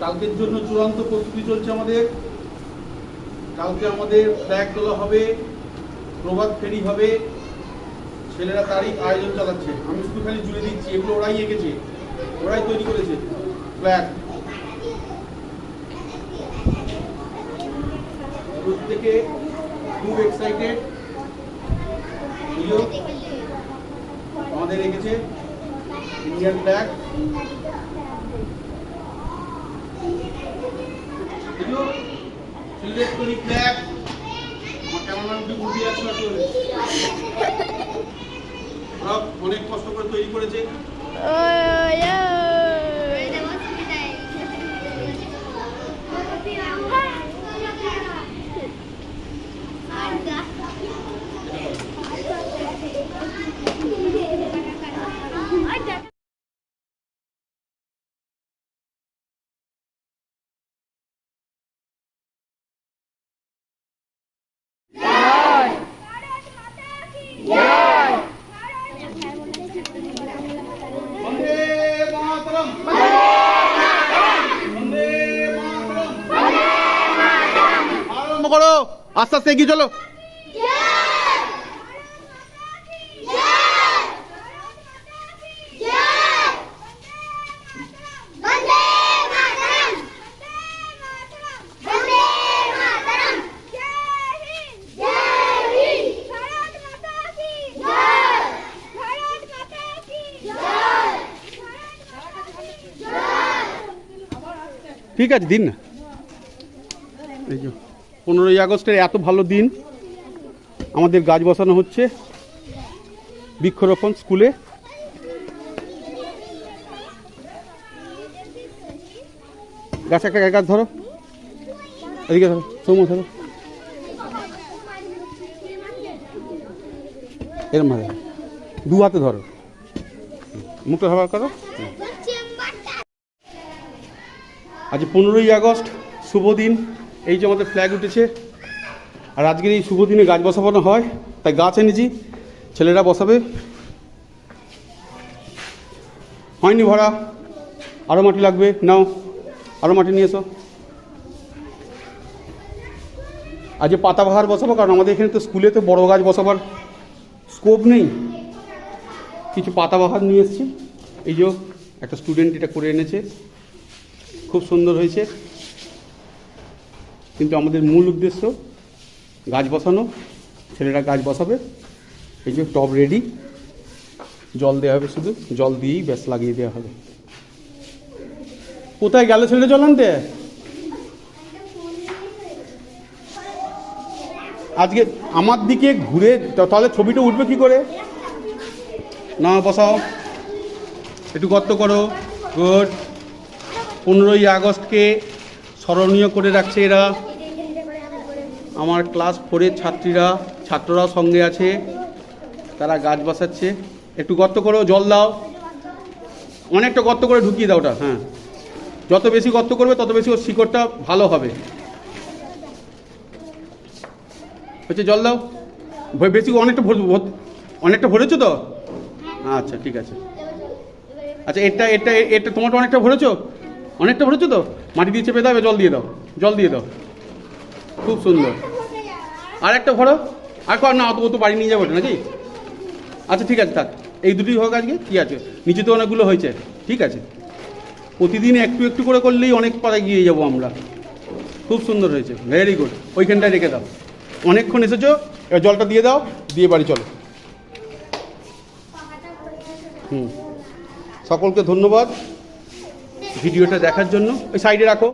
কালকের জন্য চূড়ান্ত প্রস্তুতি চলছে আমাদের। কালকে আমাদের ফ্ল্যাগ তোলা হবে, প্রভাত ফেরি হবে, ছেলেরা তারই আয়োজন চালাচ্ছে। আমি শুধু খালি জুড়ে দিচ্ছি, এগুলো ওরাই এঁকেছে, ওরাই তৈরি করেছে ফ্ল্যাগ। প্রত্যেকে খুব এক্সাইটেড। আমাদের রেখেছে ইন্ডিয়ান ফ্ল্যাগ। Electronic flag. আমার ক্যামেরাম্যানকে উঠে যাচ্ছে আসলে, ওরা অনেক কষ্ট করে তৈরি করেছে। করো, আস্তে আস্তে এগিয়ে চলো। ঠিক আছে, দিন না। এই যে 15ই আগস্টের এত ভালো দিন, আমাদের গাছ বসানো হচ্ছে বৃক্ষরোপণ স্কুলে। গাছ একটা গাছ ধরো, এদিকে ধরো, সৌম্য ধরো, এরম ভাবে দু হাতে ধরো, মুখটা ব্যবহার করো। আজ 15ই আগস্ট, শুভ দিন। এই যে আমাদের ফ্ল্যাগ উঠেছে, আর আজকের এই শুভ দিনে গাছ বসানো হয়, তাই গাছ এনেছি, ছেলেরা বসাবে। হয়নি ভরা, আরও মাটি লাগবে, নাও আরও মাটি নিয়ে এসো। আজ পাতাবাহার বসাবো, কারণ আমাদের এখানে তো স্কুলে তো বড় গাছ বসাবার স্কোপ নেই। কিছু পাতাবাহার নিয়ে এসেছি। এই যে একটা স্টুডেন্ট এটা করে এনেছে, খুব সুন্দর হয়েছে। কিন্তু আমাদের মূল উদ্দেশ্য গাছ বসানো, ছেলেরা গাছ বসাবে। এই যে টব রেডি, জল দেওয়া হবে, শুধু জল দিয়েই ব্যাস লাগিয়ে দেওয়া হবে। কোথায় গেল ছেলেটা জল আনতে? আজকে আমার দিকে ঘুরে, তাহলে ছবিটা উঠবে কি করে? না, বসাও, একটু গর্ত করো। গুড। 15ই আগস্টকে স্মরণীয় করে রাখছে এরা। আমার ক্লাস 4-এর ছাত্ররাও সঙ্গে আছে, তারা গাছ বসাচ্ছে। একটু গর্ত করো, জল দাও, অনেকটা গর্ত করে ঢুকিয়ে দাও ওটা। হ্যাঁ, যত বেশি গর্ত করবে তত বেশি ওর শিকড়টা ভালো হবে। হচ্ছে, জল দাও বেশি, অনেকটা ভরেছো তো? আচ্ছা, ঠিক আছে। আচ্ছা, এটা তোমারটা অনেকটা ভরেছো তো? মাটি দিয়ে চেপে দাও, জল দিয়ে দাও। খুব সুন্দর। আর একটা ভরো, আর না, ও তো বাড়ি নিয়ে যাবো নাকি? আচ্ছা, ঠিক আছে, থাক, এই দুটোই হোক আজকে। কি আছে, নিচে তো অনেকগুলো হয়েছে। ঠিক আছে, প্রতিদিন একটু একটু করে করলেই অনেক পাড়ায় গিয়ে যাবো আমরা। খুব সুন্দর হয়েছে, ভেরি গুড। ওইখানটায় রেখে দাও, অনেকক্ষণ এসেছো, এবার জলটা দিয়ে দাও, দিয়ে বাড়ি চলো। সকলকে ধন্যবাদ ভিডিওটা দেখার জন্য। ওই সাইডে রাখো।